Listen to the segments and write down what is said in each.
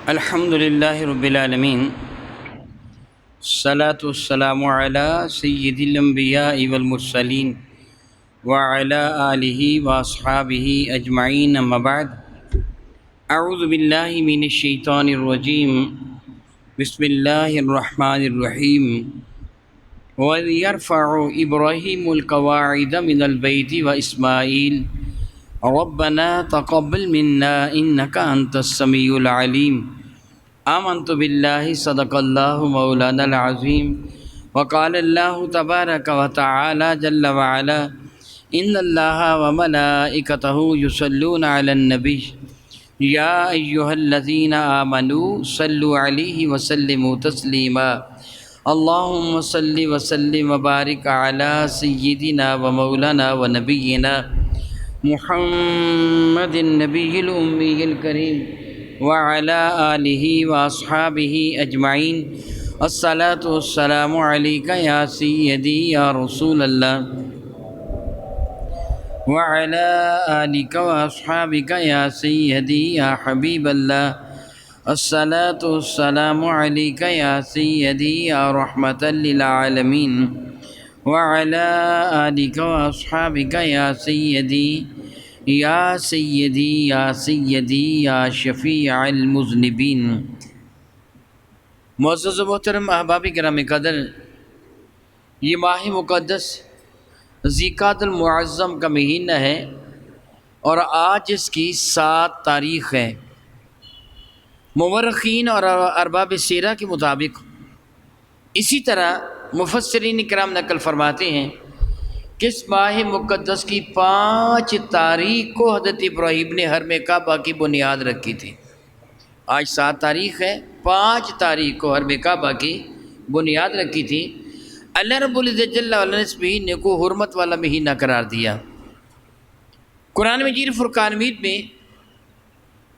الحمد للہ رب العالمین، الصلاۃ والسلام علی سید الانبیاء والمرسلین وعلی آلہ واصحابہ اجمعین، اما بعد، اعوذ باللہ من الشیطان الرجیم، بسم اللہ الرحمن الرحیم۔ وَإِذْ يَرْفَعُ إِبْرَاهِيمُ الْقَوَاعِدَ مِنَ الْبَيْتِ وَإِسْمَاعِيلُ ربنا تقبل منا انك انت السميع العليم آمنت بالله صدق الله مولانا العظيم وقال الله تبارك وتعالى جل وعلا ان الله وملائكته يصلون على النبي يا ايها الذين آمنوا صلوا عليه وسلموا تسليما اللهم صل وسلم وبارك على سيدنا ومولانا ونبينا محمد النبی الأمی الکریم وعلی آلہ واصحابہ اجمعین۔ الصلاۃ والسلام علیک یا سیدی یا رسول اللہ وعلی آلک واصحابک یا سیدی یا حبیب اللہ۔ الصلاۃ والسلام علیک یا سیدی یا رحمۃ للعالمین وعلی آلک واصحابک یا سیدی یا سیدی یا شفیع المذنبین۔ معزز و محترم احباب کرام قدر، یہ ماہ مقدس ذی-القعدہ المعظم کا مہینہ ہے اور آج اس کی 7 تاریخ ہے۔ مورخین اور ارباب سیرہ کے مطابق اسی طرح مفسرین کرام نقل فرماتے ہیں کہ اس ماہ مقدس کی 5 تاریخ کو حضرت ابراہیم نے حرم کعبہ کی بنیاد رکھی تھی۔ آج 7 تاریخ ہے، 5 تاریخ کو حرم کعبہ کی بنیاد رکھی تھی۔ اللہ رب العزت جل وعلا نے اس مہینے کو حرمت والا مہینہ قرار دیا۔ قرآن مجید فرقان حمید میں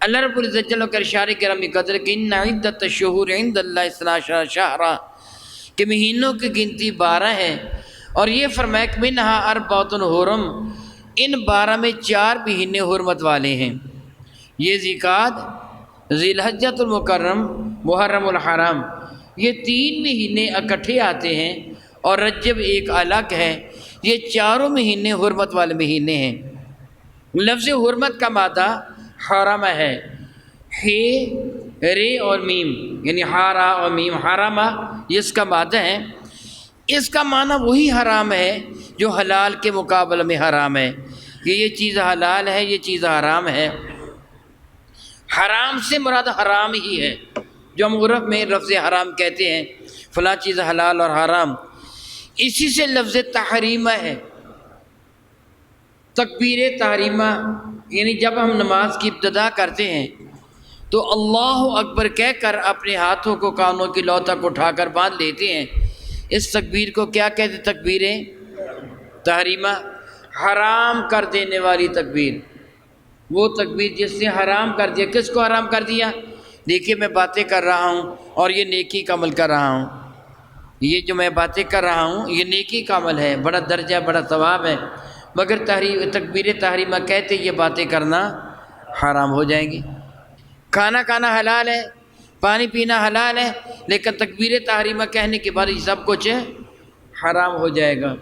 اللہ رب العزت جل وعلا ارشاد کرام قدر کہ ان عدۃ الشہور عند اللہ 12 شہرا، کہ مہینوں کی گنتی 12 ہے، اور یہ فرمایا کہ منہا اربعۃ حرم، ان 12 میں 4 مہینے حرمت والے ہیں۔ یہ ذی-القعدہ، ذی الحجۃ المکرم، محرم الحرام، یہ 3 مہینے اکٹھے آتے ہیں، اور رجب ایک الگ ہے۔ یہ چاروں مہینے حرمت والے مہینے ہیں۔ لفظ حرمت کا مادہ حرمہ ہے، رے اور میم، یعنی ہارا اور میم، حرمہ یہ اس کا مادہ ہے۔ اس کا معنی وہی حرام ہے جو حلال کے مقابلے میں حرام ہے، کہ یہ چیز حلال ہے، یہ چیز حرام ہے۔ حرام سے مراد حرام ہی ہے، جو ہم عرف میں لفظ حرام کہتے ہیں، فلاں چیز حلال اور حرام، اسی سے لفظ تحریمہ ہے۔ تکبیر تحریمہ یعنی جب ہم نماز کی ابتدا کرتے ہیں تو اللہ اکبر کہہ کر اپنے ہاتھوں کو کانوں کی لو تک اٹھا کر باندھ لیتے ہیں۔ اس تکبیر کو کیا کہتے ہیں؟ تکبیر تحریمہ، حرام کر دینے والی تکبیر۔ وہ تکبیر جس نے حرام کر دیا۔ کس کو حرام کر دیا؟ دیکھیے میں باتیں کر رہا ہوں اور یہ نیکی کا عمل کر رہا ہوں، یہ جو میں باتیں کر رہا ہوں یہ نیکی کا عمل ہے، بڑا درجہ، بڑا ثواب ہے، مگر تکبیر تحریمہ کہتے یہ باتیں کرنا حرام ہو جائیں گی۔ کھانا کھانا حلال ہے، پانی پینا حلال ہے، لیکن تکبیر تحریمہ کہنے کے بعد یہ سب کچھ حرام ہو جائے گا۔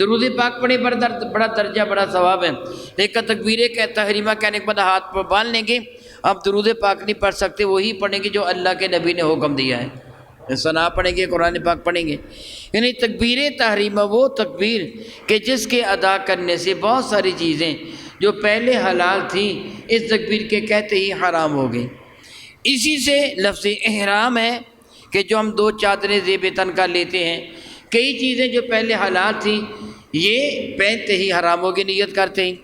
درود پاک پڑھے بڑا درجہ، بڑا ثواب ہے، لیکن تکبیر تحریمہ کہنے کے بعد ہاتھ پر باندھ لیں گے، اب درود پاک نہیں پڑھ سکتے، وہی پڑھیں گے جو اللہ کے نبی نے حکم دیا ہے۔ ثنا پڑھیں گے، قرآن پاک پڑھیں گے۔ یعنی تکبیر تحریمہ وہ تکبیر کہ جس کے ادا کرنے سے بہت ساری چیزیں جو پہلے حلال تھیں اس تکبیر کے کہتے ہی حرام ہو گئی۔ اسی سے لفظ احرام ہے کہ جو ہم 2 چادریں زیب تن کا لیتے ہیں، کئی چیزیں جو پہلے حلال تھیں یہ پہنتے ہی حرام ہو گئی۔ نیت کرتے ہی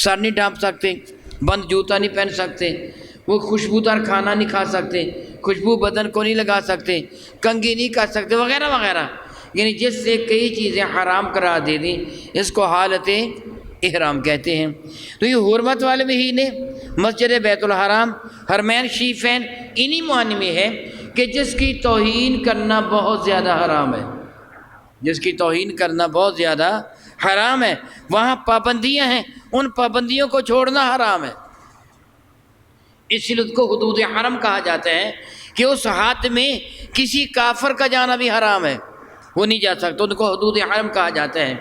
سر نہیں ڈھانپ سکتے، بند جوتا نہیں پہن سکتے، وہ خوشبودار کھانا نہیں کھا سکتے، خوشبو بدن کو نہیں لگا سکتے، کنگھی نہیں کر سکتے، وغیرہ وغیرہ، یعنی جس سے کئی چیزیں حرام قرار دے دیں، اس کو حالت احرام کہتے ہیں۔ تو یہ حرمت والے مہینے مسجد بیت الحرام، حرمین شریفین انہی معنی میں ہے کہ جس کی توہین کرنا بہت زیادہ حرام ہے، جس کی توہین کرنا بہت زیادہ حرام ہے۔ وہاں پابندیاں ہیں، ان پابندیوں کو چھوڑنا حرام ہے۔ اس لیے اس کو حدود حرم کہا جاتا ہے کہ اس حد میں کسی کافر کا جانا بھی حرام ہے، وہ نہیں جا سکتا، ان کو حدود حرم کہا جاتا ہے۔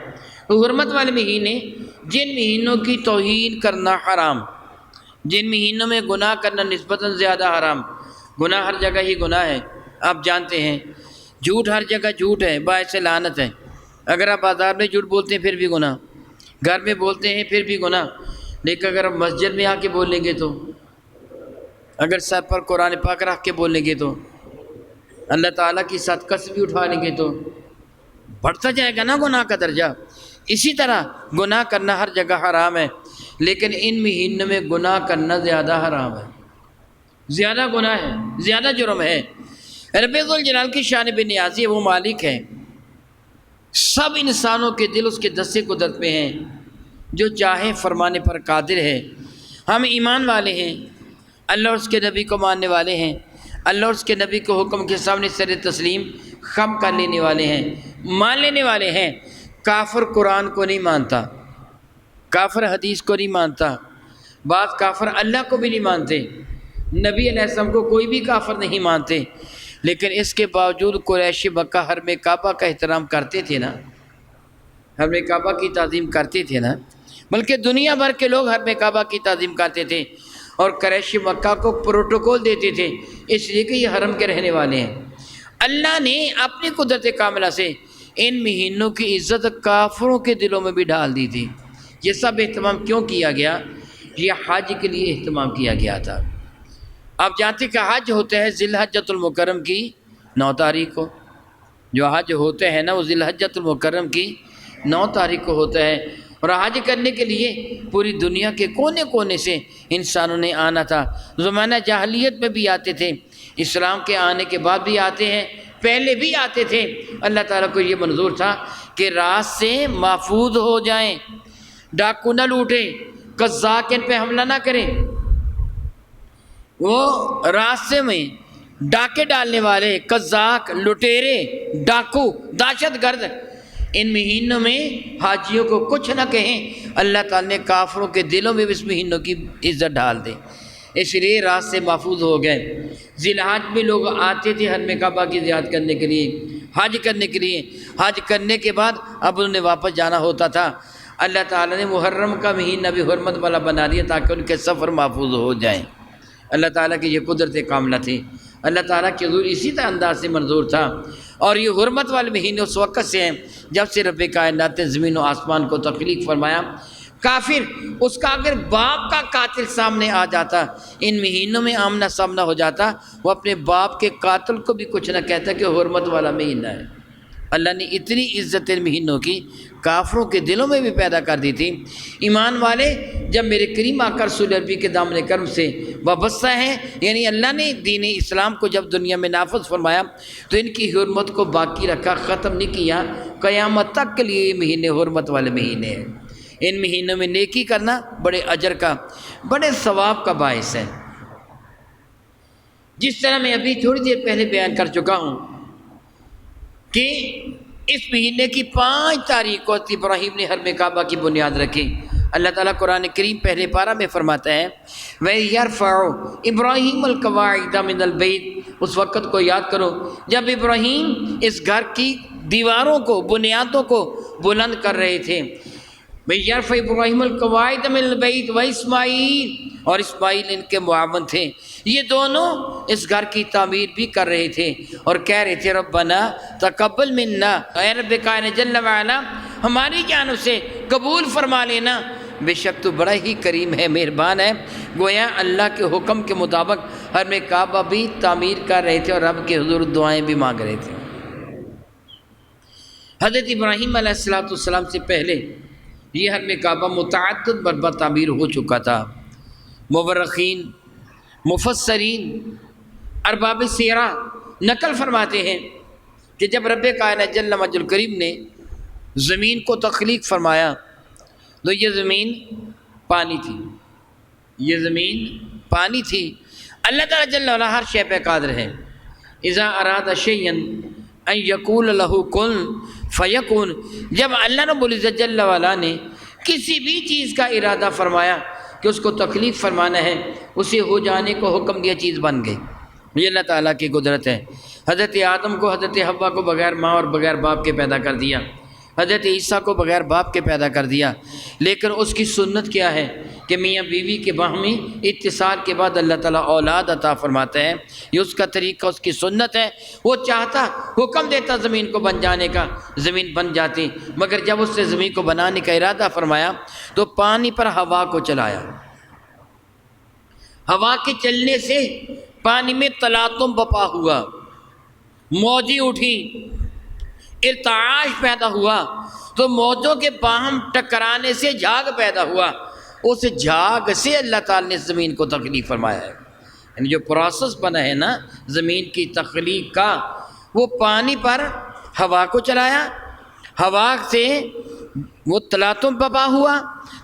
حرمت والے مہینے، جن مہینوں کی توہین کرنا حرام، جن مہینوں میں گناہ کرنا نسبتاً زیادہ حرام، گناہ ہر جگہ ہی گناہ ہے، آپ جانتے ہیں، جھوٹ ہر جگہ جھوٹ ہے، باعث لعنت ہے۔ اگر آپ بازار میں جھوٹ بولتے ہیں پھر بھی گناہ، گھر میں بولتے ہیں پھر بھی گناہ، لیکن اگر آپ مسجد میں آ کے بولیں گے تو، اگر سر پر قرآن پاک رکھ کے بولیں گے تو، اللہ تعالیٰ کی صدقہ سے بھی اٹھا لیں گے تو بڑھتا جائے گا نا گناہ کا درجہ۔ اسی طرح گناہ کرنا ہر جگہ حرام ہے، لیکن ان مہینوں میں گناہ کرنا زیادہ حرام ہے، زیادہ گناہ ہے، زیادہ جرم ہے۔ رب ذوالجلال کی شان بے نیازی ہے، وہ مالک ہے، سب انسانوں کے دل اس کے دستے قدرت میں ہیں، جو چاہے فرمانے پر قادر ہے۔ ہم ایمان والے ہیں، اللہ اور اس کے نبی کو ماننے والے ہیں، اللہ اور اس کے نبی کو حکم کے سامنے سر تسلیم خم کر لینے والے ہیں، مان لینے والے ہیں۔ کافر قرآن کو نہیں مانتا، کافر حدیث کو نہیں مانتا، بعض کافر اللہ کو بھی نہیں مانتے، نبی علیہ السلام کو کوئی بھی کافر نہیں مانتے، لیکن اس کے باوجود قریش مکہ حرم کعبہ کا احترام کرتے تھے نا، حرم کعبہ کی تعظیم کرتے تھے نا، بلکہ دنیا بھر کے لوگ حرم کعبہ کی تعظیم کرتے تھے اور قریش مکہ کو پروٹوکول دیتے تھے، اس لیے کہ یہ حرم کے رہنے والے ہیں۔ اللہ نے اپنی قدرت کاملہ سے ان مہینوں کی عزت کافروں کے دلوں میں بھی ڈال دی تھی۔ یہ سب اہتمام کیوں کیا گیا؟ یہ حج کے لیے اہتمام کیا گیا تھا۔ آپ جانتے کہ حج ہوتا ہے ذی الحجۃ المکرم کی 9 تاریخ کو، جو حج ہوتے ہیں نا وہ ذی الحجۃ المکرم کی 9 تاریخ کو ہوتا ہے، اور حج کرنے کے لیے پوری دنیا کے کونے کونے سے انسانوں نے آنا تھا۔ زمانہ جاہلیت میں بھی آتے تھے، اسلام کے آنے کے بعد بھی آتے ہیں، پہلے بھی آتے تھے۔ اللہ تعالیٰ کو یہ منظور تھا کہ رات سے محفوظ ہو جائیں، ڈاکو نہ لوٹیں، قزاق ان پہ حملہ نہ کریں۔ وہ راستے میں ڈاکے ڈالنے والے، قزاق، لٹیرے، ڈاکو، دہشت گرد، ان مہینوں میں حاجیوں کو کچھ نہ کہیں، اللہ تعالیٰ نے کافروں کے دلوں میں بھی اس مہینوں کی عزت ڈال دے، اس لیے رات سے محفوظ ہو گئے۔ ذی الحج میں لوگ آتے تھے حرم کعبہ کی زیارت کرنے کے لیے، حج کرنے کے لیے، حج کرنے کے بعد اب انہیں واپس جانا ہوتا تھا۔ اللہ تعالیٰ نے محرم کا مہینہ بھی حرمت والا بنا دیا تاکہ ان کے سفر محفوظ ہو جائیں۔ اللہ تعالیٰ کی یہ قدرت کاملہ تھی، اللہ تعالیٰ کے حضور اسی طرح انداز سے منظور تھا۔ اور یہ حرمت والے مہینے اس وقت سے ہیں جب سے رب کائنات نے زمین و آسمان کو تخلیق فرمایا۔ کافر اس کا اگر باپ کا قاتل سامنے آ جاتا، ان مہینوں میں آمنا سامنا ہو جاتا، وہ اپنے باپ کے قاتل کو بھی کچھ نہ کہتا کہ حرمت والا مہینہ ہے۔ اللہ نے اتنی عزت ان مہینوں کی کافروں کے دلوں میں بھی پیدا کر دی تھی۔ ایمان والے جب میرے کریم آقا رسول عربی کے دامن کرم سے وابستہ ہیں، یعنی اللہ نے دین اسلام کو جب دنیا میں نافذ فرمایا تو ان کی حرمت کو باقی رکھا، ختم نہیں کیا، قیامت تک کے لیے یہ مہینے حرمت والے مہینے ہیں۔ ان مہینوں میں نیکی کرنا بڑے اجر کا، بڑے ثواب کا باعث ہے۔ جس طرح میں ابھی تھوڑی دیر پہلے بیان کر چکا ہوں کہ اس مہینے کی 5 تاریخ کو ابراہیم نے حرم کعبہ کی بنیاد رکھی۔ اللہ تعالیٰ قرآن کریم پہلے پارہ میں فرماتا ہے وَيَرْفَعُ إِبْرَاهِيمُ الْقَوَاعِدَ مِنَ الْبَيْتِ، اس وقت کو یاد کرو جب ابراہیم اس گھر کی دیواروں کو، بنیادوں کو بلند کر رہے تھے۔ وَيَرْفَعُ إِبْرَاهِيمُ الْقَوَاعِدَ مِنَ الْبَيْتِ وَإِسْمَاعِيلُ، اور اسماعیل ان کے معاون تھے، یہ دونوں اس گھر کی تعمیر بھی کر رہے تھے اور کہہ رہے تھے ربنا تقبل منا، اے رب کائنات جل وعلا ہماری جانب سے قبول فرما لینا، بے شک تو بڑا ہی کریم ہے، مہربان ہے۔ گویا اللہ کے حکم کے مطابق حرم کعبہ بھی تعمیر کر رہے تھے اور رب کے حضور دعائیں بھی مانگ رہے تھے۔ حضرت ابراہیم علیہ السلام سے پہلے یہ حرم کعبہ متعدد مرتبہ تعمیر ہو چکا تھا۔ مورخین، مفسرین، ارباب سیرہ نقل فرماتے ہیں کہ جب رب کائنات جل مجد الکریم نے زمین کو تخلیق فرمایا تو یہ زمین پانی تھی، یہ زمین پانی تھی۔ اللہ تعالیٰ جل وعلا ہر شے پہ قادر ہے۔ اذا اراد شیئا ان یقول له کن فیکون، جب اللہ رب العزت جل وعلا نے کسی بھی چیز کا ارادہ فرمایا کہ اس کو تکلیف فرمانا ہے، اسے ہو جانے کو حکم دیا، چیز بن گئی۔ یہ اللہ تعالیٰ کی قدرت ہے۔ حضرت آدم کو، حضرت حوا کو بغیر ماں اور بغیر باپ کے پیدا کر دیا، حضرت عیسیٰ کو بغیر باپ کے پیدا کر دیا، لیکن اس کی سنت کیا ہے کہ میاں بیوی کے باہمی اتصال کے بعد اللہ تعالیٰ اولاد عطا فرماتا ہے۔ یہ اس کا طریقہ، اس کی سنت ہے۔ وہ چاہتا، حکم دیتا زمین کو بن جانے کا، زمین بن جاتی، مگر جب اس نے زمین کو بنانے کا ارادہ فرمایا تو پانی پر ہوا کو چلایا۔ ہوا کے چلنے سے پانی میں تلاطم بپا ہوا، موجیں اٹھی، ارتعاش پیدا ہوا، تو موجوں کے باہم ٹکرانے سے جھاگ پیدا ہوا۔ اس جھاگ سے اللہ تعالیٰ نے زمین کو تخلیق فرمایا ہے۔ یعنی جو پروسیس بنا ہے نا زمین کی تخلیق کا، وہ پانی پر ہوا کو چلایا، ہوا سے وہ تلاطم بپا ہوا،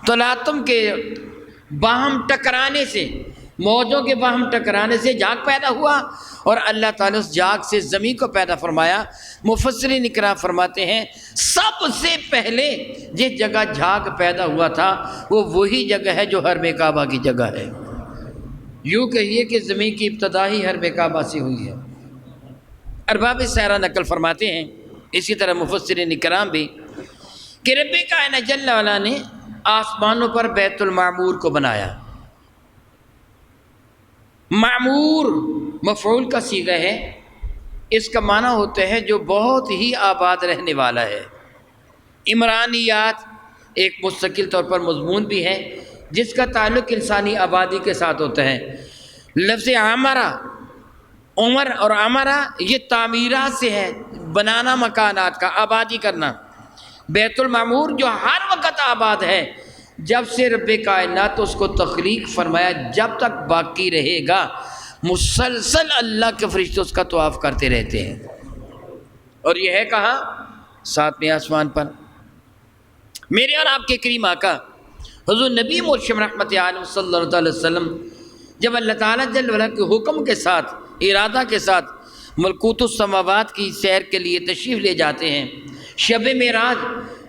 تلاطم کے باہم ٹکرانے سے، موجوں کے باہم ٹکرانے سے جھاگ پیدا ہوا، اور اللہ تعالیٰ اس جھاگ سے زمین کو پیدا فرمایا۔ مفسرین اکرام فرماتے ہیں سب سے پہلے جس جگہ جھاگ پیدا ہوا تھا وہ وہی جگہ ہے جو حرم کعبہ کی جگہ ہے۔ یوں کہیے کہ زمین کی ابتدا ہی حرم کعبہ سے ہوئی ہے۔ ارباب سیرہ نقل فرماتے ہیں، اسی طرح مفسرین اکرام بھی، کہ رب کائنات جل وعلا نے آسمانوں پر بیت المعمور کو بنایا۔ معمور مفعول کا صیغہ ہے، اس کا معنی ہوتا ہے جو بہت ہی آباد رہنے والا ہے۔ عمرانیات ایک مستقل طور پر مضمون بھی ہے جس کا تعلق انسانی آبادی کے ساتھ ہوتا ہے۔ لفظ عمرہ، عمر اور عمرہ یہ تعمیرات سے ہے، بنانا مکانات کا، آبادی کرنا۔ بیت المعمور جو ہر وقت آباد ہے، جب سے رب کائنات اس کو تخلیق فرمایا جب تک باقی رہے گا، مسلسل اللہ کے فرشتے اس کا طواف کرتے رہتے ہیں۔ اور یہ ہے کہاں؟ ساتویں آسمان پر۔ میرے اور آپ کے کریم آقا حضور نبی مرشد رحمت عالم صلی اللہ علیہ وسلم جب اللہ تعالیٰ جل وعلا کے حکم کے ساتھ، ارادہ کے ساتھ ملکوت السماوات کی سیر کے لیے تشریف لے جاتے ہیں، شب معراج،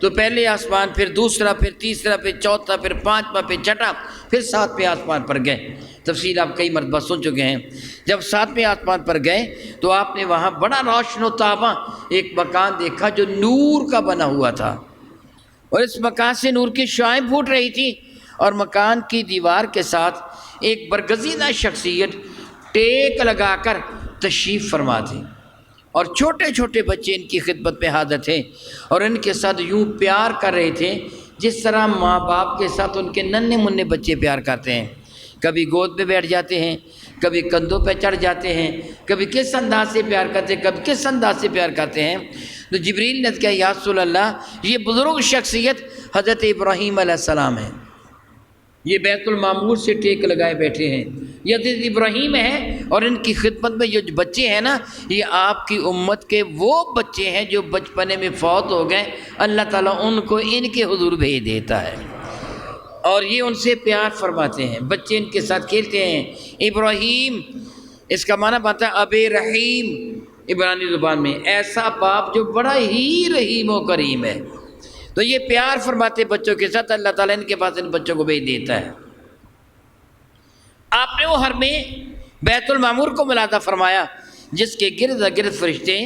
تو پہلے آسمان، پھر دوسرا، پھر تیسرا، پھر چوتھا، پھر پانچواں، پھر چھٹا، پھر ساتویں آسمان پر گئے۔ تفصیل آپ کئی مرتبہ سن چکے ہیں۔ جب ساتویں آسمان پر گئے تو آپ نے وہاں بڑا روشن و تاباں ایک مکان دیکھا جو نور کا بنا ہوا تھا، اور اس مکان سے نور کی شعائیں پھوٹ رہی تھی، اور مکان کی دیوار کے ساتھ ایک برگزیدہ شخصیت ٹیک لگا کر تشریف فرما تھی، اور چھوٹے چھوٹے بچے ان کی خدمت میں حاضر تھے، اور ان کے ساتھ یوں پیار کر رہے تھے جس طرح ماں باپ کے ساتھ ان کے ننھے منھے بچے پیار کرتے ہیں۔ کبھی گود پہ بیٹھ جاتے ہیں، کبھی کندھوں پہ چڑھ جاتے ہیں، کبھی کس انداز سے پیار کرتے ہیں، کبھی کس انداز سے پیار کرتے ہیں۔ تو جبریل نے کہا یا رسول اللہ، یہ بزرگ شخصیت حضرت ابراہیم علیہ السلام ہے، یہ بیت المعمور سے ٹیک لگائے بیٹھے ہیں، یہ حضرت ابراہیم ہے، اور ان کی خدمت میں جو بچے ہیں نا، یہ آپ کی امت کے وہ بچے ہیں جو بچپنے میں فوت ہو گئے، اللہ تعالیٰ ان کو ان کے حضور بھیج دیتا ہے، اور یہ ان سے پیار فرماتے ہیں، بچے ان کے ساتھ کھیلتے ہیں۔ ابراہیم اس کا معنی بنتا ہے اب رحیم، عبرانی زبان میں ایسا باپ جو بڑا ہی رحیم و کریم ہے۔ تو یہ پیار فرماتے بچوں کے ساتھ، اللہ تعالیٰ ان کے پاس ان بچوں کو بھیج دیتا ہے۔ آپ نے وہ حرم بیت المعمور کو ملاحظہ فرمایا جس کے گرد گرد فرشتے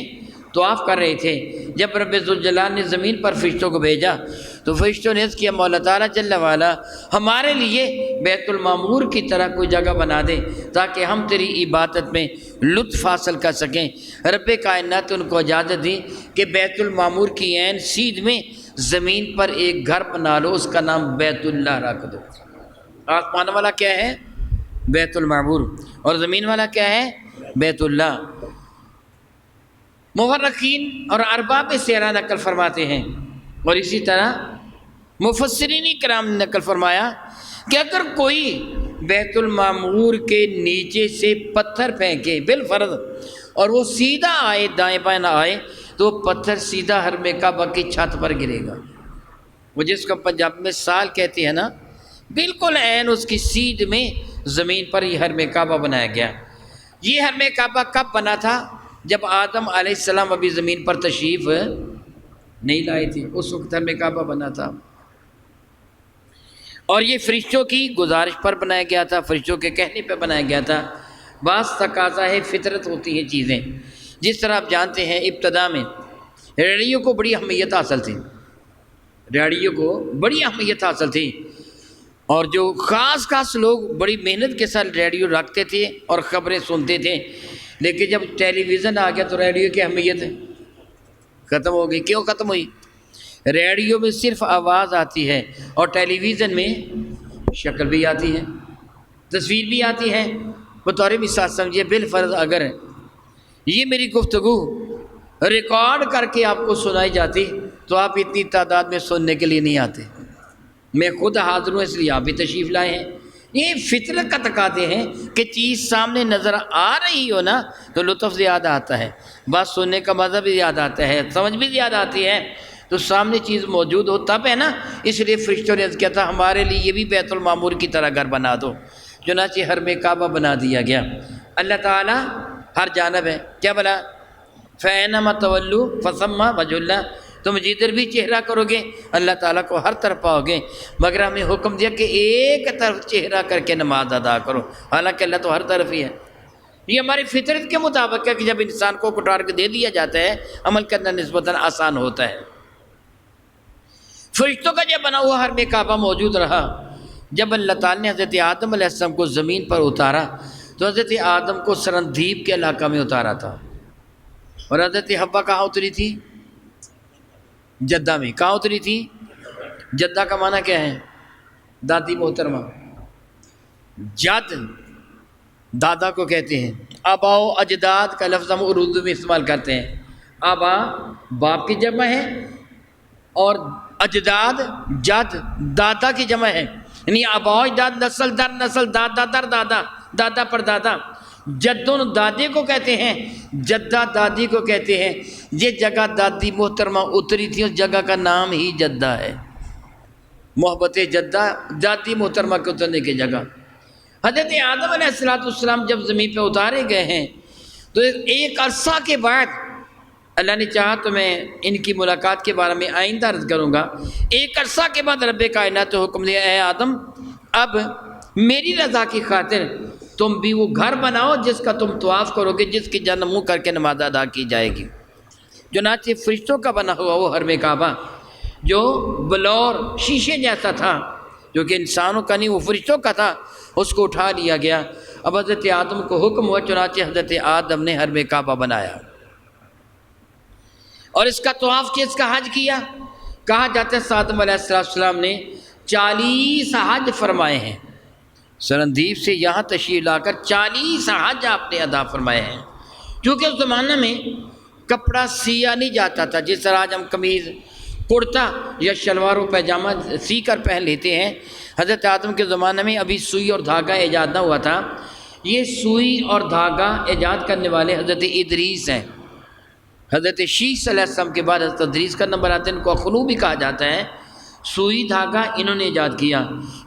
طواف کر رہے تھے۔ جب رب ذوالجلال نے زمین پر فرشتوں کو بھیجا تو فرشتوں نے عرض کیا مولا تعالیٰ جل وعلا ہمارے لیے بیت المعمور کی طرح کوئی جگہ بنا دے تاکہ ہم تیری عبادت میں لطف حاصل کر سکیں۔ رب کائنات ان کو اجازت دی کہ بیت المعمور کی عین سیدھ میں زمین پر ایک گھر بنا لو، اس کا نام بیت اللہ رکھ دو۔ آسمان والا کیا ہے؟ بیت المعمور، اور زمین والا کیا ہے؟ بیت اللہ۔ مورخین اور ارباب سیرہ نقل فرماتے ہیں، اور اسی طرح مفسرین کرام نے نقل فرمایا کہ اگر کوئی بیت المعمور کے نیچے سے پتھر پھینکے بالفرض اور وہ سیدھا آئے، دائیں بائیں نہ آئے، تو پتھر سیدھا حرم کعبہ کی چھت پر گرے گا۔ وہ جس کو پنجاب میں سال کہتے ہیں نا، بالکل عین اس کی سیدھ میں زمین پر یہ حرم کعبہ بنایا گیا۔ یہ حرم کعبہ کب بنا تھا؟ جب آدم علیہ السلام ابھی زمین پر تشریف نہیں لائے تھے، اس وقت حرم کعبہ بنا تھا۔ اور یہ فرشتوں کی گزارش پر بنایا گیا تھا، فرشتوں کے کہنے پہ بنایا گیا تھا۔ بعض تقاضا ہے، فطرت ہوتی ہیں چیزیں۔ جس طرح آپ جانتے ہیں ابتدا میں ریڈیو کو بڑی اہمیت حاصل تھی، ریڈیو کو بڑی اہمیت حاصل تھی، اور جو خاص خاص لوگ بڑی محنت کے ساتھ ریڈیو رکھتے تھے اور خبریں سنتے تھے۔ لیکن جب ٹیلی ویژن آ گیا تو ریڈیو کی اہمیت ختم ہو گئی۔ کیوں ختم ہوئی؟ ریڈیو میں صرف آواز آتی ہے اور ٹیلی ویژن میں شکل بھی آتی ہے، تصویر بھی آتی ہے۔ بطور مثال سمجھیے، بالفرض اگر یہ میری گفتگو ریکارڈ کر کے آپ کو سنائی جاتی تو آپ اتنی تعداد میں سننے کے لیے نہیں آتے۔ میں خود حاضر ہوں، اس لیے آپ بھی تشریف لائے ہیں۔ یہ فطرت کا تقاضے ہیں کہ چیز سامنے نظر آ رہی ہو نا تو لطف زیادہ آتا ہے، بات سننے کا مزہ بھی زیادہ آتا ہے، سمجھ بھی زیادہ آتی ہے۔ تو سامنے چیز موجود ہو تب ہے نا۔ اس لیے فرشتوں نے عرض کیا تھا ہمارے لیے یہ بھی بیت المعمور کی طرح گھر بنا دو، چنانچہ حرم کعبہ بنا دیا گیا۔ اللہ تعالیٰ ہر جانب ہے، کیا بنا؟ فَأَيْنَمَا تَوَلُّوا فَثَمَّ وَجْهُ اللَّهِ، تم جدھر بھی چہرہ کرو گے اللہ تعالیٰ کو ہر طرف پاؤ گے، مگر ہمیں حکم دیا کہ ایک طرف چہرہ کر کے نماز ادا کرو، حالانکہ اللہ تو ہر طرف ہی ہے۔ یہ ہماری فطرت کے مطابق ہے کہ جب انسان کو کٹار کے دے دیا جاتا ہے عمل کرنا نسبتاً آسان ہوتا ہے۔ فرشتوں کا جب بنا ہوا حرم کعبہ موجود رہا۔ جب اللہ تعالیٰ نے حضرت آدم علیہ السلام کو زمین پر اتارا تو حضرت آدم کو سرندیب کے علاقہ میں اتارا تھا، اور حضرت حوا کہاں اتری تھی؟ جدہ میں۔ کہاں اتری تھی؟ جدہ کا معنی کیا ہے؟ دادی محترمہ، جد دادا کو کہتے ہیں۔ آبا و اجداد کا لفظ ہم اردو میں استعمال کرتے ہیں۔ آبا باپ کی جمع ہے اور اجداد جد دادا کی جمع ہے، یعنی آبا و اجداد نسل در نسل، دادا در دادا، دادا پر دادا۔ جدن دادے کو کہتے ہیں، جدہ دادی کو کہتے ہیں۔ یہ جگہ دادی محترمہ اتری تھی، اس جگہ کا نام ہی جدہ ہے۔ محبت جدہ دادی محترمہ کے اترنے کی جگہ۔ حضرت آدم علیہ السلام جب زمین پہ اتارے گئے ہیں تو ایک عرصہ کے بعد اللہ نے چاہا تو میں ان کی ملاقات کے بارے میں آئندہ عرض کروں گا۔ ایک عرصہ کے بعد رب کائنات نے حکم دیا، اے آدم اب میری رضا کی خاطر تم بھی وہ گھر بناؤ جس کا تم طواف کرو گے، جس کی جانب منہ کر کے نماز ادا کی جائے گی۔ چنانچہ فرشتوں کا بنا ہوا وہ حرم کعبہ جو بلور شیشے جیسا تھا، جو کہ انسانوں کا نہیں وہ فرشتوں کا تھا، اس کو اٹھا لیا گیا۔ اب حضرت آدم کو حکم ہوا، چنانچہ حضرت آدم نے حرم کعبہ بنایا اور اس کا طواف کیا، اس کا حج کیا۔ کہا جاتا ہے آدم علیہ السلام نے 40 حج فرمائے ہیں، سرندیب سے یہاں تشریف لا کر 40 حج آپ نے ادا فرمائے ہیں۔ کیونکہ اس زمانے میں کپڑا سیا نہیں جاتا تھا، جس طرح آج ہم قمیض کرتا یا شلوار و پیجامہ سی کر پہن لیتے ہیں۔ حضرت آدم کے زمانے میں ابھی سوئی اور دھاگا ایجاد نہ ہوا تھا۔ یہ سوئی اور دھاگا ایجاد کرنے والے حضرت ادریس ہیں۔ حضرت شیس علیہ السلام کے بعد حضرت ادریس کا نمبر آتا ہے، ان کو اخنو بھی کہا جاتا ہے۔ سوئی دھاگا انہوں نے ایجاد کیا،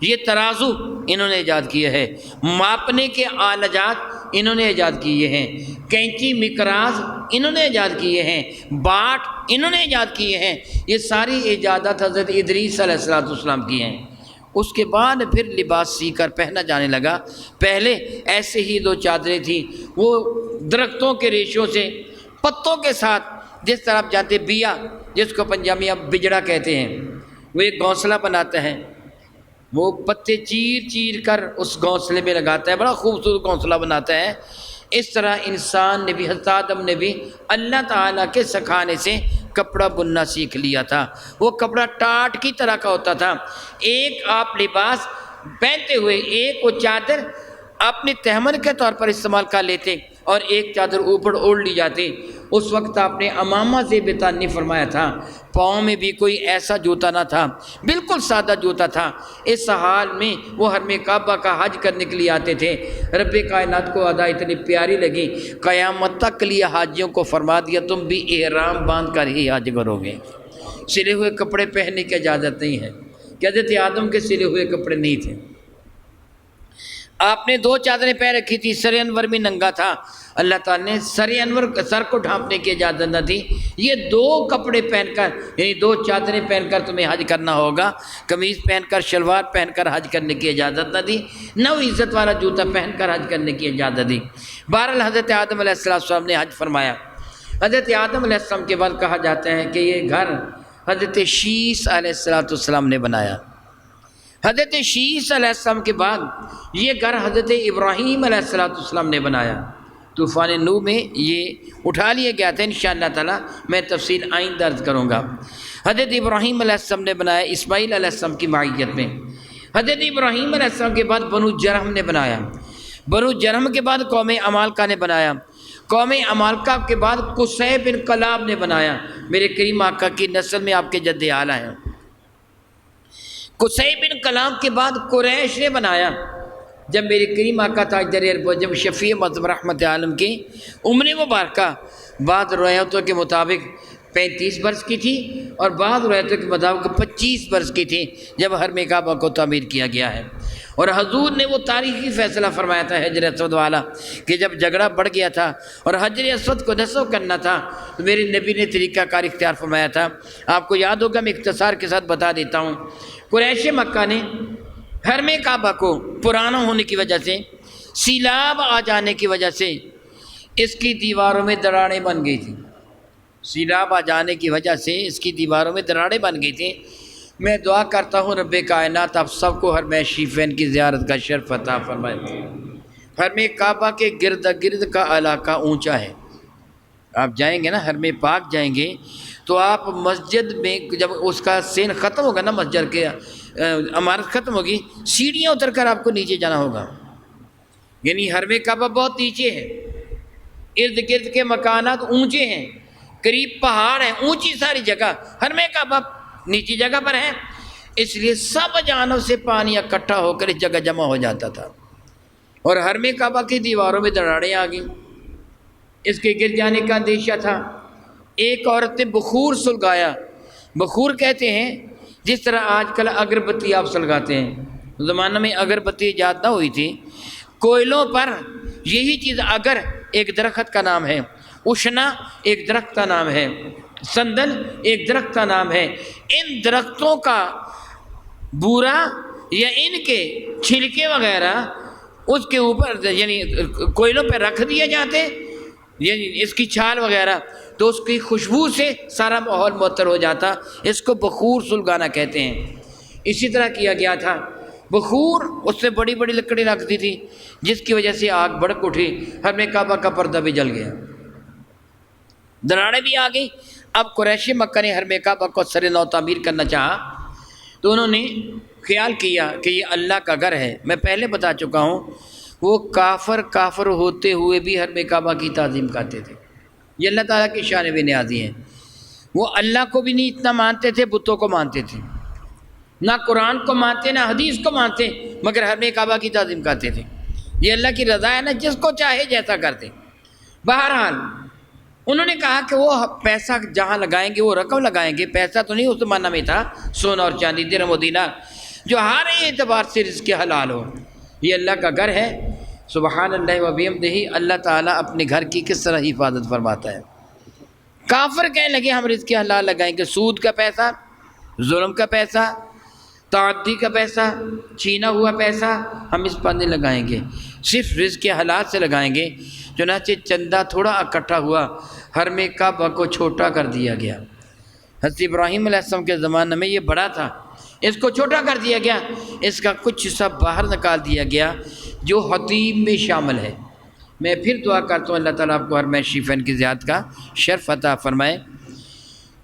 یہ ترازو انہوں نے ایجاد کیا ہے، ماپنے کے آلات انہوں نے ایجاد کیے ہیں، کینچی مقراظ انہوں نے ایجاد کیے ہیں، باٹ انہوں نے ایجاد کیے ہیں۔ یہ ساری ایجادات حضرت ادریس علیہ السلام کی ہیں۔ اس کے بعد پھر لباس سی کر پہنا جانے لگا۔ پہلے ایسے ہی 2 چادریں تھیں، وہ درختوں کے ریشوں سے پتوں کے ساتھ، جس طرح آپ جانتے بیا، جس کو پنجابی آپ بجڑا کہتے ہیں، وہ ایک گھونسلہ بناتا ہے، وہ پتے چیر چیر کر اس گھونسلے میں لگاتا ہے، بڑا خوبصورت گھونسلہ بناتا ہے۔ اس طرح انسان نے بھی، حضرت آدم نے بھی اللہ تعالیٰ کے سکھانے سے کپڑا بننا سیکھ لیا تھا۔ وہ کپڑا ٹاٹ کی طرح کا ہوتا تھا۔ ایک آپ لباس پہنتے ہوئے ایک وہ چادر اپنے تحمل کے طور پر استعمال کر لیتے اور ایک چادر اوپر اوڑھ لی جاتی۔ اس وقت آپ نے امامہ زیب تانی فرمایا تھا، پاؤں میں بھی کوئی ایسا جوتا نہ تھا، بالکل سادہ جوتا تھا۔ اس حال میں وہ حرم کعبہ کا حج کرنے کے لیے آتے تھے۔ رب کائنات کو ادا اتنی پیاری لگی، قیامت تک کے لیے حاجیوں کو فرما دیا تم بھی احرام باندھ کر ہی حج کرو گے، سلے ہوئے کپڑے پہننے کی اجازت نہیں ہے۔ کہ حضرت آدم کے سلے ہوئے کپڑے نہیں تھے۔ آپ نے 2 چادریں پہ رکھی تھی، سر انور میں ننگا تھا، اللہ تعالیٰ نے سر کو ڈھانپنے کی اجازت نہ دی، یہ 2 کپڑے پہن کر یعنی 2 چادریں پہن کر تمہیں حج کرنا ہوگا، قمیض پہن کر شلوار پہن کر حج کرنے کی اجازت نہ دی، نہ وہ عزت والا جوتا پہن کر حج کرنے کی اجازت دی۔ بہرحال حضرت آدم علیہ السلام نے حج فرمایا۔ حضرت آدم علیہ السلام کے بعد کہا جاتا ہے کہ یہ گھر حضرت شیس علیہ السلام نے بنایا۔ حضرت شیس علیہ السلام کے بعد یہ گھر حضرت ابراہیم علیہ السلام نے بنایا۔ طوفان نوح میں یہ اٹھا لیا گیا تھا، انشاءاللہ تعالی میں تفصیل آئندہ عرض کروں گا۔ حضرت ابراہیم علیہ السلام نے بنایا اسماعیل علیہ السلام کی معیت میں۔ حضرت ابراہیم علیہ السلام کے بعد بنو جرہم نے بنایا۔ بنو جرہم کے بعد قوم عمالقہ نے بنایا۔ قوم عمالقہ کے بعد قصی بن کلاب نے بنایا۔ میرے کریم آقا کی نسل میں آپ کے جد اعلیٰ ہیں۔ قصی بن کلاب کے بعد قریش نے بنایا۔ جب میرے کریم آقا تاجدار عرب جب شفیع مذہب رحمت عالم کی عمر مبارکہ بعض روایتوں کے مطابق 35 برس کی تھی اور بعض روایتوں کے مطابق 25 برس کی تھی جب حرم کعبہ کو تعمیر کیا گیا ہے۔ اور حضور نے وہ تاریخی فیصلہ فرمایا تھا حجر اسود والا کہ جب جھگڑا بڑھ گیا تھا اور حجر اسود کو نصب کرنا تھا تو میرے نبی نے طریقہ کار اختیار فرمایا تھا۔ آپ کو یاد ہوگا، میں اختصار کے ساتھ بتا دیتا ہوں۔ قریش مکہ نے حرم کعبہ کو پرانا ہونے کی وجہ سے، سیلاب آ جانے کی وجہ سے اس کی دیواروں میں دراڑیں بن گئی تھیں۔ سیلاب آ جانے کی وجہ سے اس کی دیواروں میں دراڑیں بن گئی تھیں۔ میں دعا کرتا ہوں رب کائنات آپ سب کو حرم شریفین کی زیارت کا شرف عطا فرمائے۔ حرم کعبہ کے گرد گرد کا علاقہ اونچا ہے۔ آپ جائیں گے نا حرم پاک جائیں گے تو آپ مسجد میں جب اس کا سین ختم ہوگا نا، مسجد کے عمارت ختم ہوگی، سیڑھیاں اتر کر آپ کو نیچے جانا ہوگا۔ یعنی حرم کعبہ بہت نیچے ہے، ارد گرد کے مکانات اونچے ہیں، قریب پہاڑ ہیں، اونچی ساری جگہ، حرم کعبہ نیچی جگہ پر ہے، اس لیے سب جانب سے پانی اکٹھا ہو کر اس جگہ جمع ہو جاتا تھا۔ اور حرم کعبہ کی دیواروں میں دراڑیں آ گئیں، اس کے گر جانے کا اندیشہ تھا۔ ایک عورت نے بخور سلگایا۔ بخور کہتے ہیں جس طرح آج کل اگربتی آپ سلگاتے ہیں، زمانہ میں اگربتی ایجاد نہ ہوئی تھی، کوئلوں پر یہی چیز اگر ایک درخت کا نام ہے، اشنا ایک درخت کا نام ہے، سندن ایک درخت کا نام ہے، ان درختوں کا بورا یا ان کے چھلکے وغیرہ اس کے اوپر یعنی کوئلوں پہ رکھ دیے جاتے، یعنی اس کی چھال وغیرہ، تو اس کی خوشبو سے سارا ماحول معطر ہو جاتا۔ اس کو بخور سلگانا کہتے ہیں۔ اسی طرح کیا گیا تھا۔ بخور اس سے بڑی بڑی لکڑی رکھتی تھی جس کی وجہ سے آگ بھڑک اٹھی، حرم کعبہ کا پردہ بھی جل گیا، دراڑیں بھی آ گئی۔ اب قریش مکہ نے حرم کعبہ کو سر نو تعمیر کرنا چاہا تو انہوں نے خیال کیا کہ یہ اللہ کا گھر ہے۔ میں پہلے بتا چکا ہوں وہ کافر ہوتے ہوئے بھی حرم کعبہ کی تعظیم کرتے تھے۔ یہ اللہ تعالیٰ کی شان بے نیازی ہیں۔ وہ اللہ کو بھی نہیں اتنا مانتے تھے، بتوں کو مانتے تھے، نہ قرآن کو مانتے نہ حدیث کو مانتے، مگر حرم کعبہ کی تعظیم کرتے تھے۔ یہ اللہ کی رضا ہے نا، جس کو چاہے جیسا کرتے۔ بہرحال انہوں نے کہا کہ وہ پیسہ جہاں لگائیں گے وہ رقم لگائیں گے، پیسہ تو نہیں اس زمانہ میں تھا، سونا اور چاندی، درہم و دینار، جو ہر اعتبار سے رزق حلال ہو۔ یہ اللہ کا گھر ہے۔ سبحان اللہ و بحمدہ، اللہ تعالیٰ اپنے گھر کی کس طرح حفاظت فرماتا ہے۔ کافر کہنے لگے ہم رزق حلال لگائیں گے، سود کا پیسہ، ظلم کا پیسہ، تعدی کا پیسہ، چھینا ہوا پیسہ ہم اس پر نہیں لگائیں گے، صرف رزق حلال سے لگائیں گے۔ چنانچہ چندہ تھوڑا اکٹھا ہوا، حرم کعبہ کو چھوٹا کر دیا گیا۔ حضرت ابراہیم علیہ السلام کے زمانے میں یہ بڑا تھا، اس کو چھوٹا کر دیا گیا، اس کا کچھ حصہ باہر نکال دیا گیا جو حتیم میں شامل ہے۔ میں پھر دعا کرتا ہوں اللہ تعالیٰ آپ کو حرم شریفین کی زیارت کا شرف عطا فرمائے۔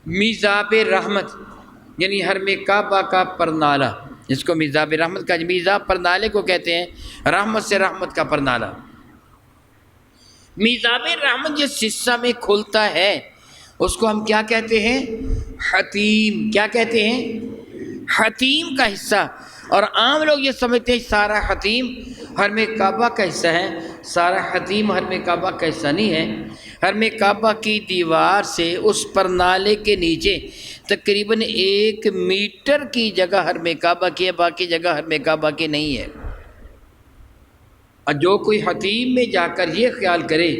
میزاب رحمت یعنی حرم کعبہ کا پرنالہ، اس کو میزاب رحمت کا، میزاب پرنالے کو کہتے ہیں، رحمت سے رحمت کا پرنالہ۔ میزاب رحمت جس حصہ میں کھلتا ہے اس کو ہم کیا کہتے ہیں؟ حتیم۔ کیا کہتے ہیں؟ حتیم کا حصہ۔ اور عام لوگ یہ سمجھتے ہیں سارا حتیم حرم کعبہ کا حصہ ہے، سارا حتیم حرم کعبہ کا حصہ نہیں ہے۔ حرم کعبہ کی دیوار سے اس پرنالے کے نیچے تقریباً 1 میٹر کی جگہ حرم کعبہ کی ہے، باقی جگہ حرم کعبہ کی نہیں ہے۔ اور جو کوئی حتیم میں جا کر یہ خیال کرے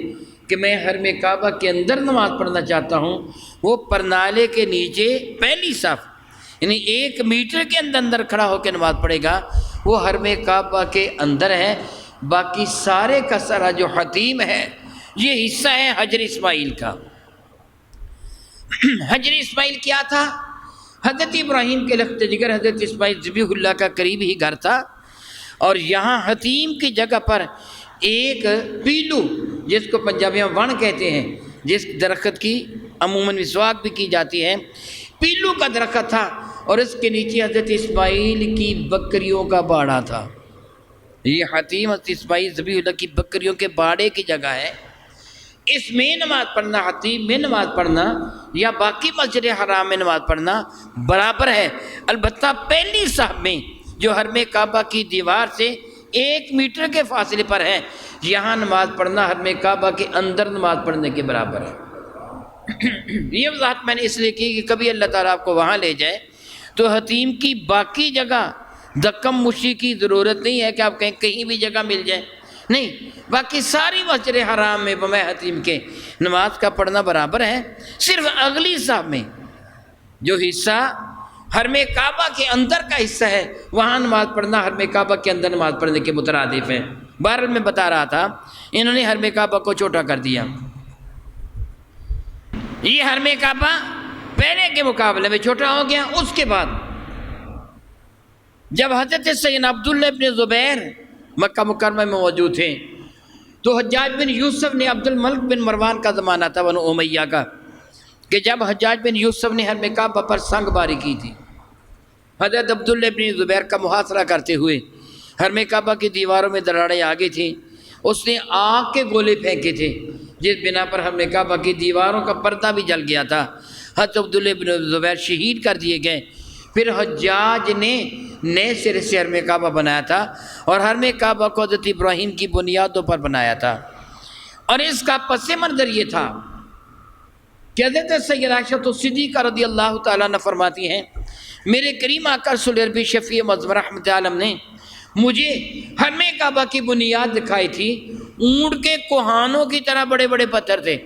کہ میں حرم کعبہ کے اندر نماز پڑھنا چاہتا ہوں، وہ پرنالے کے نیچے پہلی صف یعنی 1 میٹر کے اندر کھڑا ہو کے نماز پڑھے گا، وہ حرم کعبہ کے اندر ہے۔ باقی سارے کا سارا جو حتیم ہے یہ حصہ ہے حجر اسماعیل کا۔ حجر اسماعیل کیا تھا؟ حضرت ابراہیم کے لخت جگر حضرت اسماعیل ذبیح اللہ کا قریب ہی گھر تھا، اور یہاں حتیم کی جگہ پر ایک پیلو، جس کو پنجابی میں ون کہتے ہیں، جس درخت کی عموماً مسواک بھی کی جاتی ہے، پیلو کا درخت تھا، اور اس کے نیچے حضرت اسماعیل کی بکریوں کا باڑا تھا۔ یہ حتیم حضرت اسماعیل ذبیح اللہ کی بکریوں کے باڑے کی جگہ ہے۔ اس میں نماز پڑھنا، حتیم میں نماز پڑھنا یا باقی مسجد حرام میں نماز پڑھنا برابر ہے، البتہ پہلی صف میں جو حرم کعبہ کی دیوار سے 1 میٹر کے فاصلے پر ہے، یہاں نماز پڑھنا حرم کعبہ کے اندر نماز پڑھنے کے برابر ہے۔ یہ وضاحت میں نے اس لیے کی کہ کبھی اللہ تعالیٰ آپ کو وہاں لے جائے تو حتیم کی باقی جگہ دکم مشی کی ضرورت نہیں ہے کہ آپ کہیں بھی جگہ مل جائے، نہیں، باقی ساری مسجد حرام میں بمائے حتیم کے نماز کا پڑھنا برابر ہے۔ صرف اگلی صف میں جو حصہ حرم کعبہ کے اندر کا حصہ ہے، وہاں نماز پڑھنا حرم کعبہ کے اندر نماز پڑھنے کے مترادف ہے۔ بہرحال میں بتا رہا تھا، انہوں نے حرم کعبہ کو چھوٹا کر دیا۔ یہ حرم کعبہ پہلے کے مقابلے میں چھوٹا ہو گیا۔ اس کے بعد جب حضرت سیدنا عبداللہ ابن زبیر مکہ مکرمہ میں موجود تھے تو حجاج بن یوسف نے، عبد الملک بن مروان کا زمانہ تھا بنو امیہ کا، کہ جب حجاج بن یوسف نے حرم کعبہ پر سنگ باری کی تھی، حضرت عبداللہ ابن زبیر کا محاصرہ کرتے ہوئے حرم کعبہ کی دیواروں میں دراڑیں آ گئی تھیں، اس نے آگ کے گولے پھینکے تھے، جس بنا پر حرم کعبہ کی دیواروں کا پردہ بھی جل گیا تھا۔ حضرت عبداللہ ابن زبیر شہید کر دیے گئے۔ پھر حجاج نے نئے سرے سے حرم کعبہ بنایا تھا، اور حرم کعبہ کو حضرت ابراہیم کی بنیادوں پر بنایا تھا، اور اس کا پس منظر یہ تھا کہ حضرت سیدہ عائشہ صدیقہ رضی اللہ تعالیٰ عنہ فرماتی ہیں، میرے کریم آقا رسول عربی شفیع معظم رحمت عالم نے مجھے حرم کعبہ کی بنیاد دکھائی تھی، اونٹ کے کوہانوں کی طرح بڑے بڑے پتھر تھے،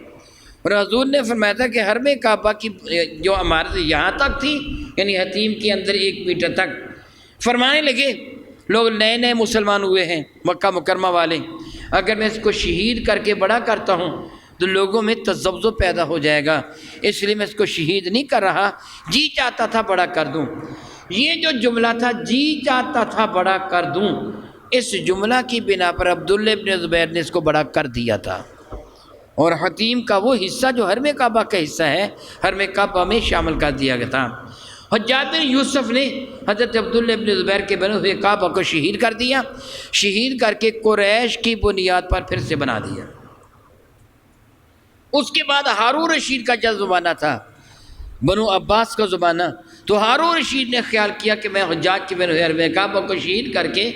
اور حضور نے فرمایا تھا کہ حرم کعبہ کی جو عمارت یہاں تک تھی، یعنی حتیم کے اندر 1 میٹر تک۔ فرمانے لگے، لوگ نئے نئے مسلمان ہوئے ہیں مکہ مکرمہ والے، اگر میں اس کو شہید کر کے بڑا کرتا ہوں تو لوگوں میں تذبذب پیدا ہو جائے گا، اس لیے میں اس کو شہید نہیں کر رہا، جی چاہتا تھا بڑا کر دوں۔ یہ جو جملہ تھا، جی چاہتا تھا بڑا کر دوں، اس جملہ کی بنا پر عبداللہ ابن زبیر نے اس کو بڑا کر دیا تھا، اور حتیم کا وہ حصہ جو حرم کعبہ کا حصہ ہے، حرم کعبہ میں شامل کر دیا گیا تھا۔ حجاج بن یوسف نے حضرت عبداللہ ابن زبیر کے بنے ہوئے کعبہ کو شہید کر دیا، شہید کر کے قریش کی بنیاد پر پھر سے بنا دیا۔ اس کے بعد ہارون رشید کا جب زمانہ تھا، بنو عباس کا زمانہ، تو ہارون رشید نے خیال کیا کہ میں حجاج کے بنے ہوئے حرم کعبہ کو شہید کر کے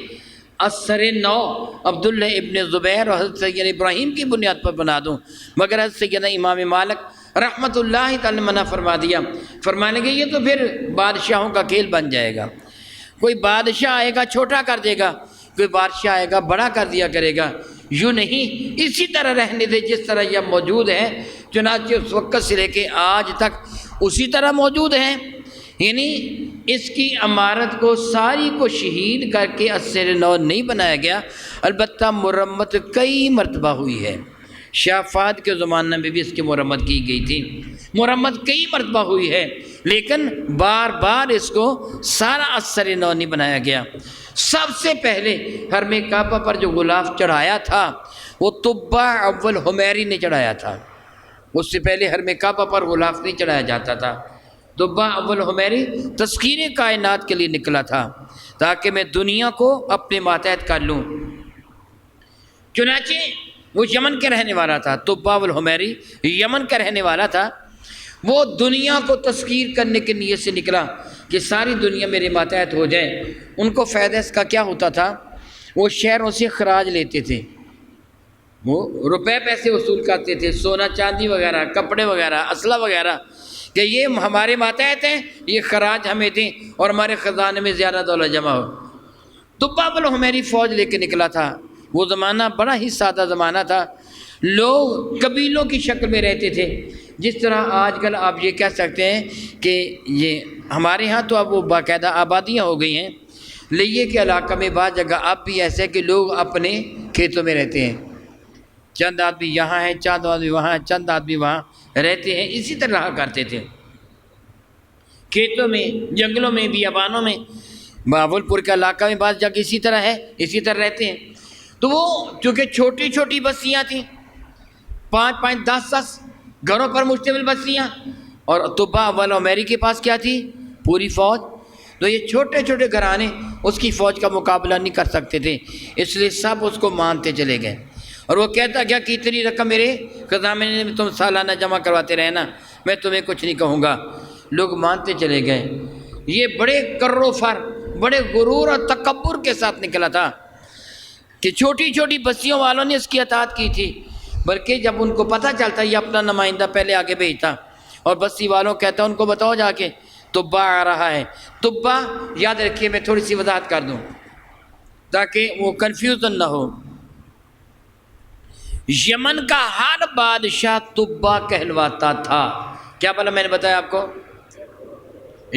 اثر نو عبداللہ ابن زبیر اور حضرت سیدنا ابراہیم کی بنیاد پر بنا دوں، مگر حضرت سیدنا امام مالک رحمۃ اللہ تعالی منع فرما دیا، فرمانے کے یہ تو پھر بادشاہوں کا کھیل بن جائے گا، کوئی بادشاہ آئے گا چھوٹا کر دے گا، کوئی بادشاہ آئے گا بڑا کر دیا کرے گا، یوں نہیں، اسی طرح رہنے دے جس طرح یہ موجود ہے، چنانچہ اس وقت سے لے کے آج تک اسی طرح موجود ہیں۔ یعنی اس کی عمارت کو ساری کو شہید کر کے اثر نو نہیں بنایا گیا، البتہ مرمت کئی مرتبہ ہوئی ہے۔ شاہ فہد کے زمانے میں بھی اس کی مرمت کی گئی تھی، مرمت کئی مرتبہ ہوئی ہے، لیکن بار بار اس کو سارا اثر نو نہیں بنایا گیا۔ سب سے پہلے حرم کعبہ پر جو غلاف چڑھایا تھا وہ طبع اول حمیری نے چڑھایا تھا، اس سے پہلے حرم کعبہ پر غلاف نہیں چڑھایا جاتا تھا۔ طبع اول حمیری تسخیر کائنات کے لیے نکلا تھا تاکہ میں دنیا کو اپنے ماتحت کر لوں، چنانچہ وہ یمن کے رہنے والا تھا، طبع اول حمیری یمن کا رہنے والا تھا، وہ دنیا کو تسخیر کرنے کی نیت سے نکلا کہ ساری دنیا میرے ماتحت ہو جائے۔ ان کو فائدہ اس کا کیا ہوتا تھا، وہ شہروں سے خراج لیتے تھے، وہ روپے پیسے وصول کرتے تھے، سونا چاندی وغیرہ، کپڑے وغیرہ، اسلحہ وغیرہ، کہ یہ ہمارے ماتحت ہیں، یہ خراج ہمیں دیں اور ہمارے خزانے میں زیادہ دولت جمع ہو۔ طبع اول حمیری فوج لے کے نکلا تھا، وہ زمانہ بڑا ہی سادہ زمانہ تھا، لوگ قبیلوں کی شکل میں رہتے تھے، جس طرح آج کل آپ یہ کہہ سکتے ہیں کہ یہ ہمارے ہاں تو اب وہ باقاعدہ آبادیاں ہو گئی ہیں، لیے کے علاقہ میں بعض جگہ اب بھی ایسے کہ لوگ اپنے کھیتوں میں رہتے ہیں، چند آدمی یہاں ہیں، چند آدمی وہاں، چند آدمی وہاں رہتے ہیں، اسی طرح رہا کرتے تھے، کھیتوں میں، جنگلوں میں، بیابانوں میں۔ بہاول پور کے علاقہ میں بعض جگہ اسی طرح ہے، اسی طرح رہتے ہیں۔ تو وہ چونکہ چھوٹی چھوٹی بستیاں تھیں، 5-5 10-10 گھروں پر مشتمل بستیاں، اور طبا اول عمیری کے پاس کیا تھی؟ پوری فوج۔ تو یہ چھوٹے چھوٹے گھرانے اس کی فوج کا مقابلہ نہیں کر سکتے تھے، اس لیے سب اس کو مانتے چلے گئے، اور وہ کہتا گیا کہ اتنی رقم میرے خزانے میں تم سالانہ جمع کرواتے رہنا، میں تمہیں کچھ نہیں کہوں گا۔ لوگ مانتے چلے گئے۔ یہ بڑے کر و فر، بڑے غرور اور تکبر کے ساتھ نکلا تھا کہ چھوٹی چھوٹی بستیوں والوں نے اس کی اطاعت کی تھی، بلکہ جب ان کو پتہ چلتا یہ اپنا نمائندہ پہلے آگے بھیجتا، اور بستی والوں کہتا ان کو بتاؤ جا کے طبا آ رہا ہے۔ طبا یاد رکھیے، میں تھوڑی سی وضاحت کر دوں تاکہ وہ کنفیوژن نہ ہو۔ یمن کا ہر بادشاہ طبا کہلواتا تھا۔ کیا بولا میں نے بتایا آپ کو؟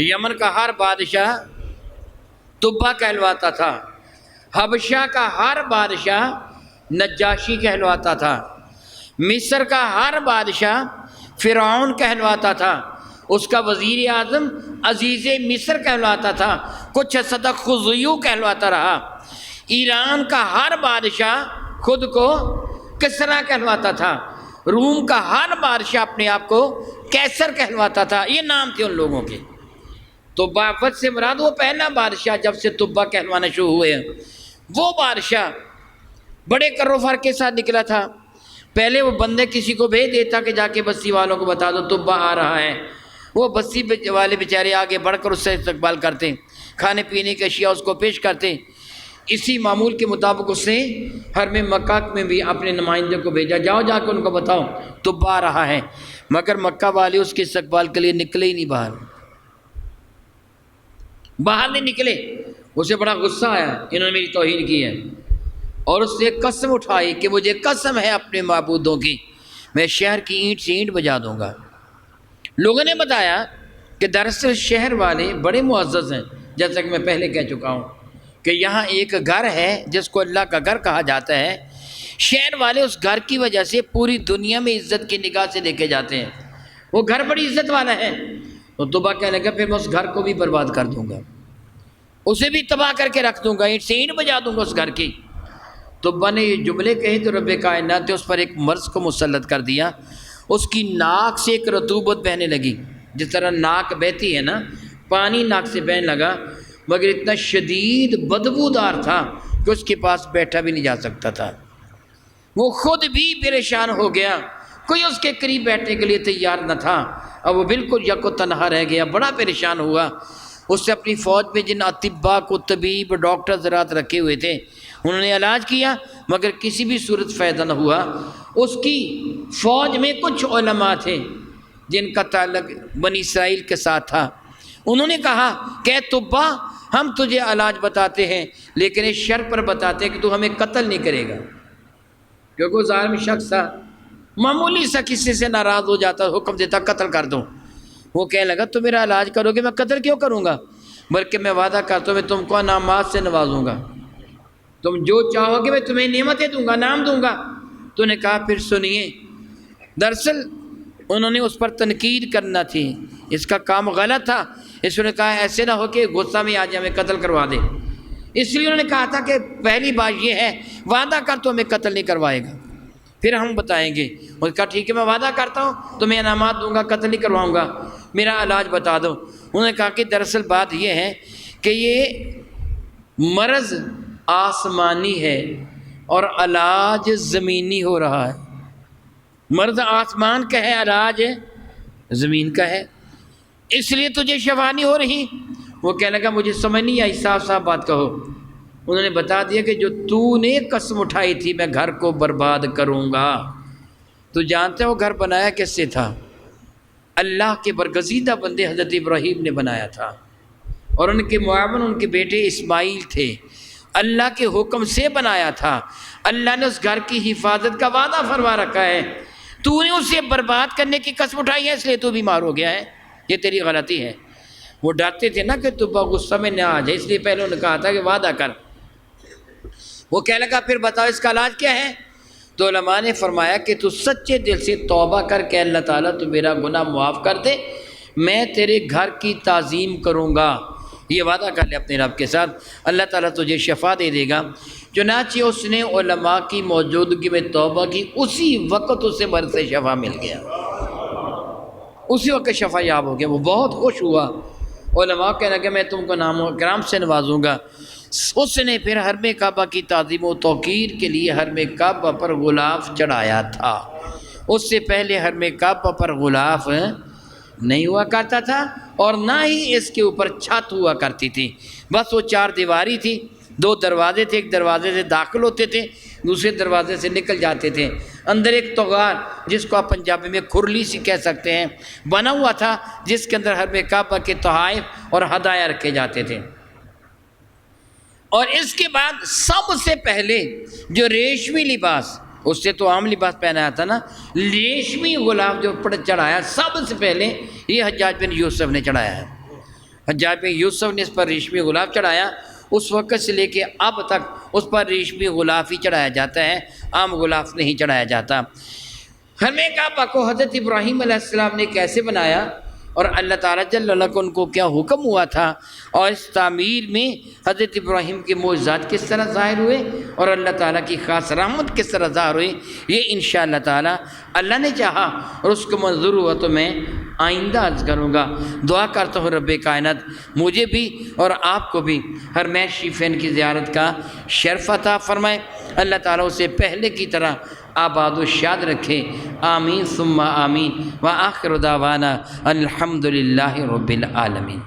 یمن کا ہر بادشاہ طبا کہلواتا تھا، حبشہ کا ہر بادشاہ نجاشی کہلواتا تھا، مصر کا ہر بادشاہ فرعون کہلواتا تھا، اس کا وزیر اعظم عزیز مصر کہلواتا تھا، کچھ صدق خضیو کہلواتا رہا، ایران کا ہر بادشاہ خود کو کسرا کہلواتا تھا، روم کا ہر بادشاہ اپنے آپ کو کیسر کہلواتا تھا۔ یہ نام تھے ان لوگوں کے۔ طبا وقت سے مراد وہ پہلا بادشاہ جب سے طبا کہلوانا شروع ہوئے، وہ بادشاہ بڑے کر و فر کے ساتھ نکلا تھا۔ پہلے وہ بندے کسی کو بھیج دیتا کہ جا کے بستی والوں کو بتا دو طبا آ رہا ہے، وہ بستی والے بیچارے آگے بڑھ کر اس سے استقبال کرتے، کھانے پینے کی اشیاء اس کو پیش کرتے۔ اسی معمول کے مطابق اس نے حرم مکہ میں بھی اپنے نمائندے کو بھیجا، جاؤ جا کے ان کو بتاؤ طبا آ رہا ہے، مگر مکہ والے اس کے استقبال کے لیے نکلے ہی نہیں، باہر نہیں نکلے۔ اسے بڑا غصہ آیا، انہوں نے میری توہین کی ہے، اور اس نے قسم اٹھائی کہ مجھے قسم ہے اپنے معبودوں کی، میں شہر کی اینٹ سے اینٹ بجا دوں گا۔ لوگوں نے بتایا کہ دراصل شہر والے بڑے معزز ہیں، جیسا کہ میں پہلے کہہ چکا ہوں کہ یہاں ایک گھر ہے جس کو اللہ کا گھر کہا جاتا ہے، شہر والے اس گھر کی وجہ سے پوری دنیا میں عزت کی نگاہ سے دیکھے جاتے ہیں، وہ گھر بڑی عزت والا ہے۔ تو طبا کہنے لگا پھر میں اس گھر کو بھی برباد کر دوں گا، اسے بھی تباہ کر کے رکھ دوں گا، اینٹ سے اینٹ بجا دوں گا اس گھر کی۔ طبا نے یہ جملے کہے تو رب کائنات نے اس پر ایک مرض کو مسلط کر دیا، اس کی ناک سے ایک رطوبت بہنے لگی، جس طرح ناک بہتی ہے نا، پانی ناک سے بہنے لگا، مگر اتنا شدید بدبودار تھا کہ اس کے پاس بیٹھا بھی نہیں جا سکتا تھا، وہ خود بھی پریشان ہو گیا، کوئی اس کے قریب بیٹھنے کے لیے تیار نہ تھا، اب وہ بالکل یک و تنہا رہ گیا، بڑا پریشان ہوا۔ اس سے اپنی فوج میں جن اطباء کو، طبیب، ڈاکٹر زراعت رکھے ہوئے تھے، انہوں نے علاج کیا مگر کسی بھی صورت فائدہ نہ ہوا۔ اس کی فوج میں کچھ علماء تھے جن کا تعلق بنی اسرائیل کے ساتھ تھا، انہوں نے کہا کہ طبا ہم تجھے علاج بتاتے ہیں لیکن اس شرط پر بتاتے ہیں کہ تو ہمیں قتل نہیں کرے گا، کیونکہ وہ ظالم شخص تھا، معمولی سا کسی سے ناراض ہو جاتا، حکم دیتا قتل کر دو۔ وہ کہنے لگا تم میرا علاج کرو گے، میں قتل کیوں کروں گا، بلکہ میں وعدہ کرتا ہوں میں تم کو انعامات سے نوازوں گا، تم جو چاہو گے میں تمہیں نعمتیں دوں گا، نام دوں گا۔ تو نے کہا پھر سنیے، دراصل انہوں نے اس پر تنقید کرنا تھی، اس کا کام غلط تھا، اس نے کہا ایسے نہ ہو کہ غصہ میں آ جائے ہمیں قتل کروا دے، اس لیے انہوں نے کہا تھا کہ پہلی بات یہ ہے وعدہ کر تو ہمیں قتل نہیں کروائے گا، پھر ہم بتائیں گے۔ انہوں نے کہا ٹھیک ہے میں وعدہ کرتا ہوں تمہیں انعامات دوں گا، قتل نہیں کرواؤں گا، میرا علاج بتا دو۔ انہوں نے کہا کہ دراصل بات یہ ہے کہ یہ مرض آسمانی ہے اور علاج زمینی ہو رہا ہے، مرض آسمان کا ہے، علاج زمین کا ہے، اس لیے تجھے شفا نہیں ہو رہی۔ وہ کہنے لگا مجھے سمجھ نہیں آئی، صاف صاف بات کہو۔ انہوں نے بتا دیا کہ جو تو نے قسم اٹھائی تھی میں گھر کو برباد کروں گا، تو جانتے ہو گھر بنایا کس سے تھا؟ اللہ کے برگزیدہ بندے حضرت ابراہیم نے بنایا تھا، اور ان کے معاون ان کے بیٹے اسماعیل تھے۔ اللہ کے حکم سے بنایا تھا، اللہ نے اس گھر کی حفاظت کا وعدہ فرما رکھا ہے، تو نے اسے برباد کرنے کی قسم اٹھائی ہے، اس لیے تو بیمار ہو گیا ہے، یہ تیری غلطی ہے۔ وہ ڈرتے تھے نا کہ تو غصہ میں نہ آ جائے، اس لیے پہلے انہوں نے کہا تھا کہ وعدہ کر۔ وہ کہنے لگا پھر بتاؤ اس کا علاج کیا ہے؟ تو علماء نے فرمایا کہ تو سچے دل سے توبہ کر کے اللہ تعالیٰ تو میرا گناہ معاف کر دے، میں تیرے گھر کی تعظیم کروں گا، یہ وعدہ کر لے اپنے رب کے ساتھ، اللہ تعالیٰ تجھے شفا دے دے گا۔ چنانچہ اس نے علماء کی موجودگی میں توبہ کی، اسی وقت اسے مرض سے شفا مل گیا، اسی وقت شفا یاب ہو گیا، وہ بہت خوش ہوا۔ علماء کہنے لگے میں تم کو نام و کرام سے نوازوں گا۔ اس نے پھر حرم کعبہ کی تعظیم و توقیر کے لیے حرم کعبہ پر غلاف چڑھایا تھا، اس سے پہلے حرم کعبہ پر غلاف نہیں ہوا کرتا تھا اور نہ ہی اس کے اوپر چھت ہوا کرتی تھی، بس وہ چار دیواری تھی، دو دروازے تھے، ایک دروازے سے داخل ہوتے تھے، دوسرے دروازے سے نکل جاتے تھے، اندر ایک توغار جس کو آپ پنجابی میں کھرلی سی کہہ سکتے ہیں بنا ہوا تھا، جس کے اندر حرم کعبہ کے تحائف اور ہدایہ رکھے جاتے تھے۔ اور اس کے بعد سب سے پہلے جو ریشمی لباس، اس سے تو عام لباس پہنایا تھا نا، ریشمی غلاف جو چڑھایا سب سے پہلے یہ حجاج بن یوسف نے چڑھایا ہے۔ حجاج بن یوسف نے اس پر ریشمی غلاف چڑھایا، اس وقت سے لے کے اب تک اس پر ریشمی غلاف ہی چڑھایا جاتا ہے، عام غلاف نہیں چڑھایا جاتا۔ حرم کعبہ کو حضرت ابراہیم علیہ السلام نے کیسے بنایا اور اللہ تعالیٰ جل وعلا کو ان کو کیا حکم ہوا تھا، اور اس تعمیر میں حضرت ابراہیم کے معجزات کس طرح ظاہر ہوئے اور اللہ تعالیٰ کی خاص رحمت کس طرح ظاہر ہوئی، یہ انشاءاللہ تعالیٰ اللہ نے چاہا اور اس کو منظور ہوا تو میں آئندہ عرض کروں گا۔ دعا کرتا ہوں رب کائنات مجھے بھی اور آپ کو بھی حرم شریفین کی زیارت کا شرف عطا فرمائے، اللہ تعالیٰ اسے پہلے کی طرح آباد و شاد رکھے، آمین ثم آمین، وآخر دعوانا الحمدللہ رب العالمین۔